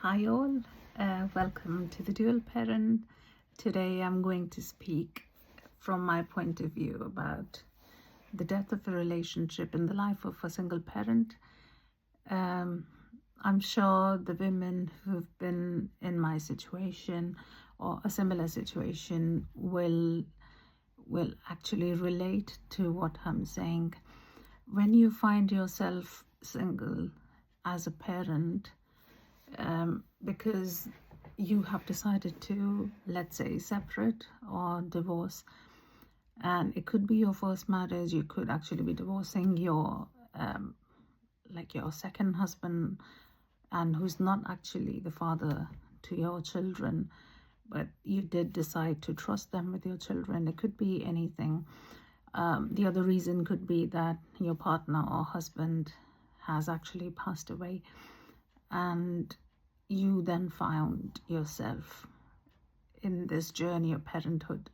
Hi all, welcome to the Dual Parent. Today I'm going to speak from my point of view about the death of a relationship in the life of a single parent. I'm sure the women who've been in my situation or a similar situation will actually relate to what I'm saying. When you find yourself single as a parent, because you have decided to, let's say, separate or divorce, and it could be your first marriage, you could actually be divorcing your your second husband, and who's not actually the father to your children, but you did decide to trust them with your children. It could be anything. The other reason could be that your partner or husband has actually passed away, and you then found yourself in this journey of parenthood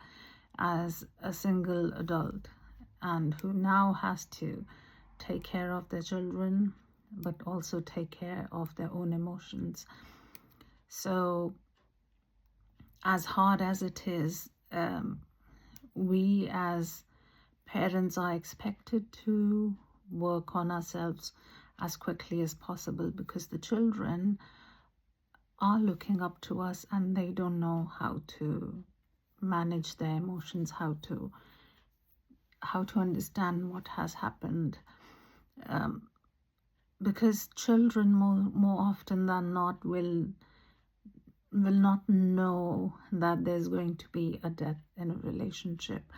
as a single adult, and who now has to take care of their children but also take care of their own emotions. So as hard as it is, we as parents are expected to work on ourselves as quickly as possible, because the children are looking up to us and they don't know how to manage their emotions, how to understand what has happened, because children more often than not will not know that there's going to be a death in a relationship,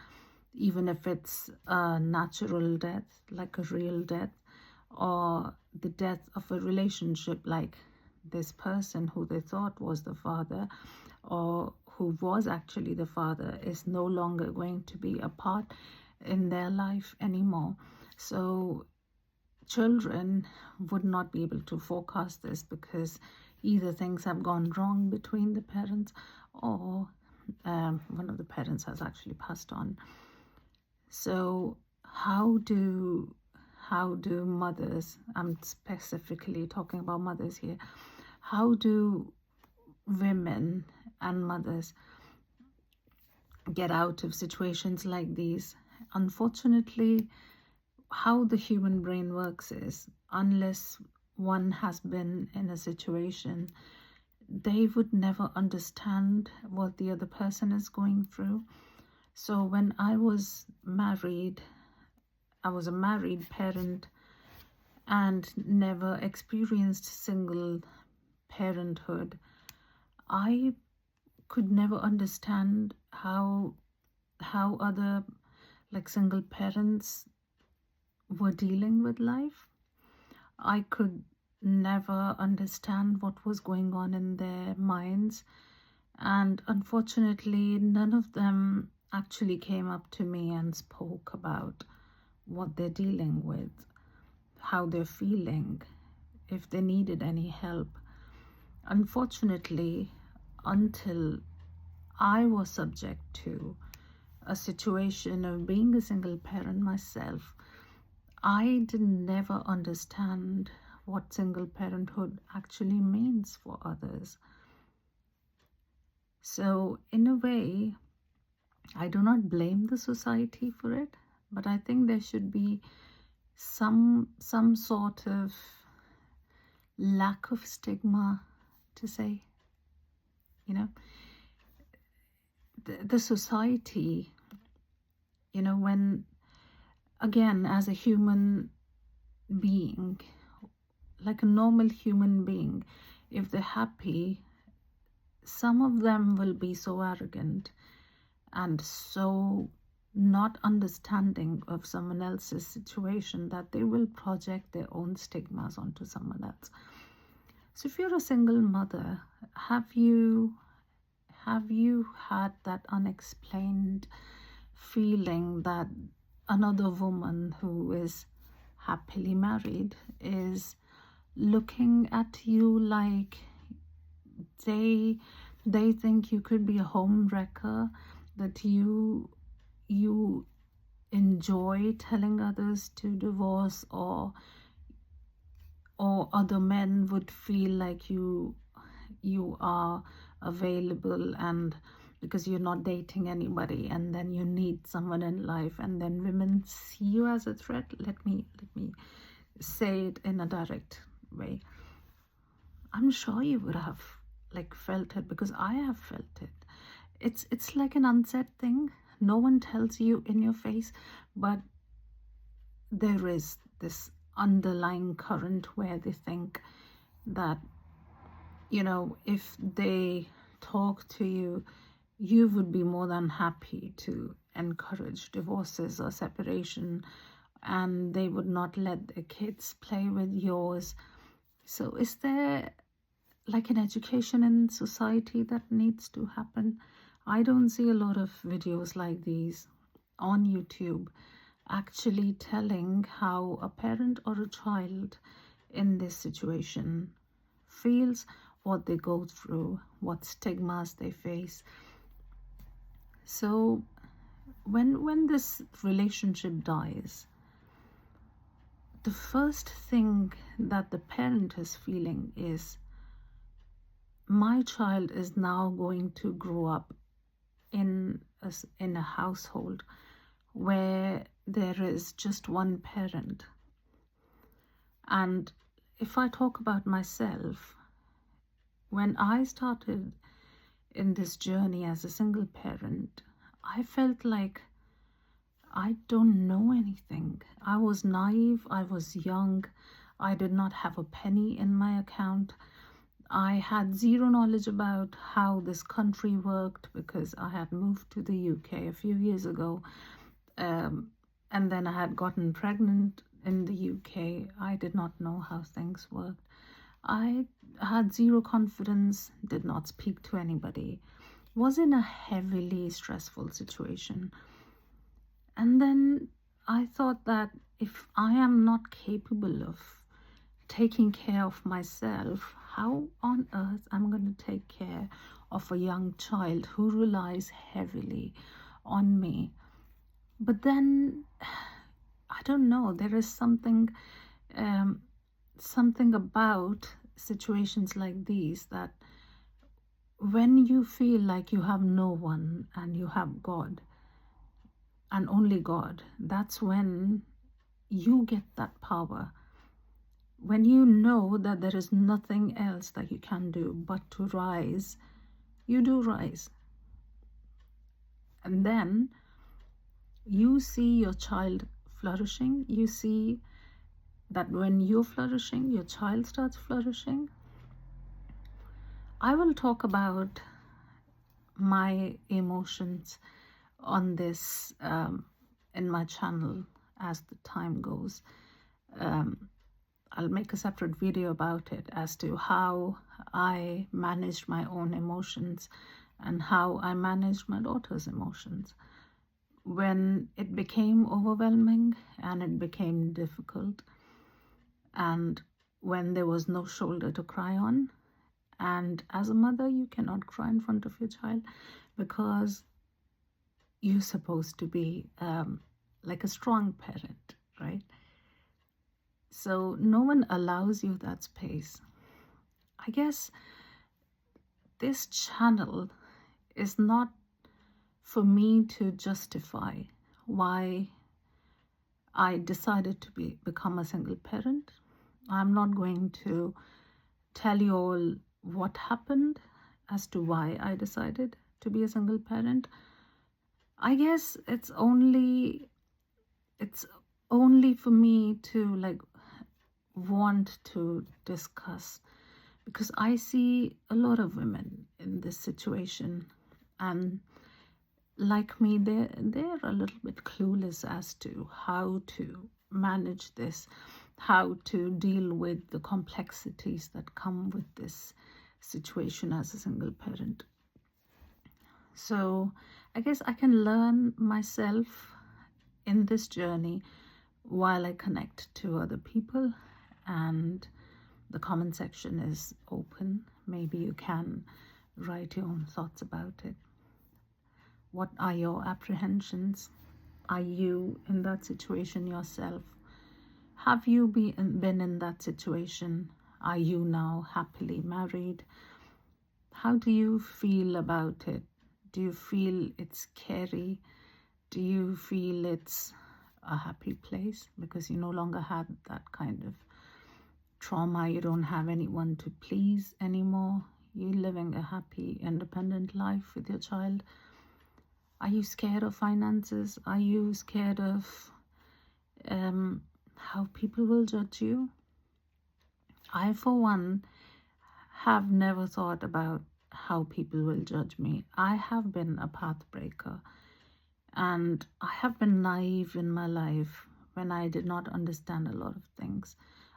even if it's a natural death, like a real death, or the death of a relationship, like this person who they thought was the father or who was actually the father is no longer going to be a part in their life anymore. So children would not be able to forecast this, because either things have gone wrong between the parents, or one of the parents has actually passed on. So how do mothers, I'm specifically talking about mothers here, how do women and mothers get out of situations like these? Unfortunately, how the human brain works is, unless one has been in a situation, they would never understand what the other person is going through. So when I was married, I was a married parent and never experienced single parenthood. I could never understand how other single parents were dealing with life. I could never understand what was going on in their minds, and unfortunately none of them actually came up to me and spoke about what they're dealing with, how they're feeling, if they needed any help. Unfortunately, until I was subject to a situation of being a single parent myself, I did never understand what single parenthood actually means for others. So in a way, I do not blame the society for it, but I think there should be some sort of lack of stigma, to say, the society, when, again, as a human being, like a normal human being, if they're happy, some of them will be so arrogant and so not understanding of someone else's situation that they will project their own stigmas onto someone else. So if you're a single mother, have you had that unexplained feeling that another woman who is happily married is looking at you like they think you could be a home wrecker, that you enjoy telling others to divorce, or other men would feel like you you are available, and because you're not dating anybody, and then you need someone in life, and then women see you as a threat. Let me say it in a direct way. I'm sure you would have like felt it, because I have felt it. It's like an unsaid thing. No one tells you in your face, but there is this underlying current where they think that, you know, if they talk to you, you would be more than happy to encourage divorces or separation, and they would not let their kids play with yours. So is there like an education in society that needs to happen? I don't see a lot of videos like these on YouTube actually telling how a parent or a child in this situation feels, what they go through, what stigmas they face. So when this relationship dies, the first thing that the parent is feeling is, my child is now going to grow up in a household where there is just one parent. And if I talk about myself, when I started in this journey as a single parent, I felt like I don't know anything. I was naive, I was young, I did not have a penny in my account. I had zero knowledge about how this country worked, because I had moved to the UK a few years ago, and then I had gotten pregnant in the UK. I did not know how things worked. I had zero confidence, did not speak to anybody, was in a heavily stressful situation. And then I thought that if I am not capable of taking care of myself, how on earth I'm going to take care of a young child who relies heavily on me? But then, I don't know, there is something about situations like these, that when you feel like you have no one and you have God and only God, that's when you get that power. When you know that there is nothing else that you can do but to rise, you do rise. And then you see your child flourishing. You see that when you're flourishing, your child starts flourishing. I will talk about my emotions on this in my channel as the time goes. I'll make a separate video about it as to how I managed my own emotions and how I managed my daughter's emotions. When it became overwhelming and it became difficult, and when there was no shoulder to cry on, and as a mother, you cannot cry in front of your child because you're supposed to be like a strong parent, right? So no one allows you that space. I guess this channel is not for me to justify why I decided to become a single parent. I'm not going to tell you all what happened as to why I decided to be a single parent. I guess it's only for me to like want to discuss, because I see a lot of women in this situation, and like me, they're a little bit clueless as to how to manage this, how to deal with the complexities that come with this situation as a single parent. So I guess I can learn myself in this journey while I connect to other people, and the comment section is open. Maybe you can write your own thoughts about it. What are your apprehensions? Are you in that situation yourself? Have you been in that situation? Are you now happily married? How do you feel about it? Do you feel it's scary? Do you feel it's a happy place because you no longer had that kind of trauma? You don't have anyone to please anymore. You're living a happy, independent life with your child. Are you scared of finances? Are you scared of how people will judge you? I, for one, have never thought about how people will judge me. I have been a path breaker, and I have been naive in my life when I did not understand a lot of things.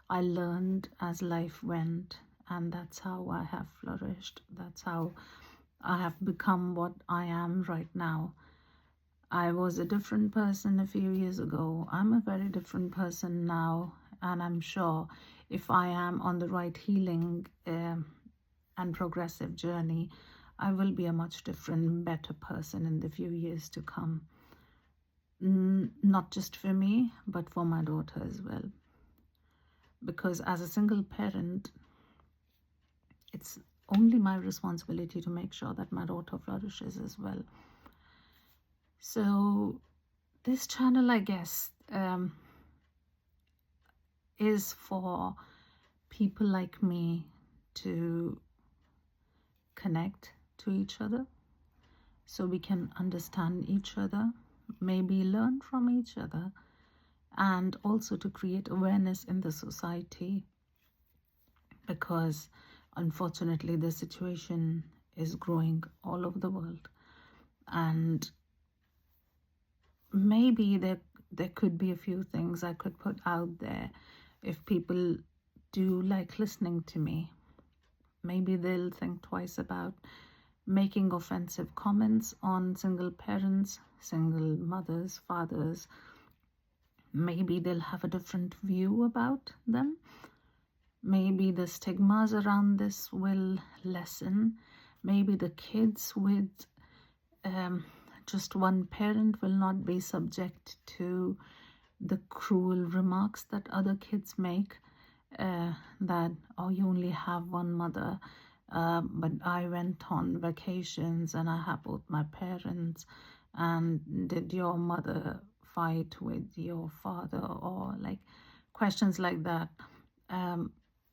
I learned as life went, and that's how I have flourished. That's how I have become what I am right now. I was a different person a few years ago. I'm a very different person now, and I'm sure if I am on the right healing and progressive journey, I will be a much different, better person in the few years to come. Not just for me, but for my daughter as well. Because as a single parent, it's only my responsibility to make sure that my daughter flourishes as well. So this channel, I guess, is for people like me to connect to each other so we can understand each other, maybe learn from each other, and also to create awareness in the society, because unfortunately the situation is growing all over the world, and maybe there could be a few things I could put out there if people do like listening to me. Maybe they'll think twice about making offensive comments on single parents, single mothers, fathers. Maybe they'll have a different view about them. Maybe the stigmas around this will lessen. Maybe the kids with just one parent will not be subject to the cruel remarks that other kids make, that, oh, you only have one mother, but I went on vacations and I have both my parents, and did your mother fight with your father, or like questions like that.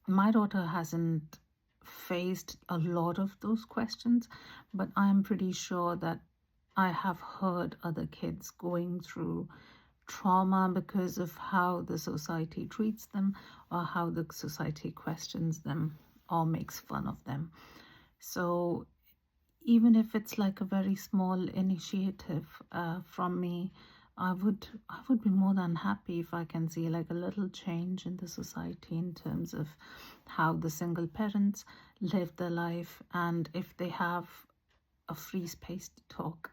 My daughter hasn't faced a lot of those questions, but I'm pretty sure that I have heard other kids going through trauma because of how the society treats them, or how the society questions them or makes fun of them. So even if it's like a very small initiative from me, I would be more than happy if I can see like a little change in the society in terms of how the single parents live their life, and if they have a free space to talk.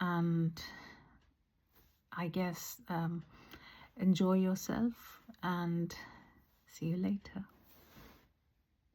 And I guess enjoy yourself, and see you later.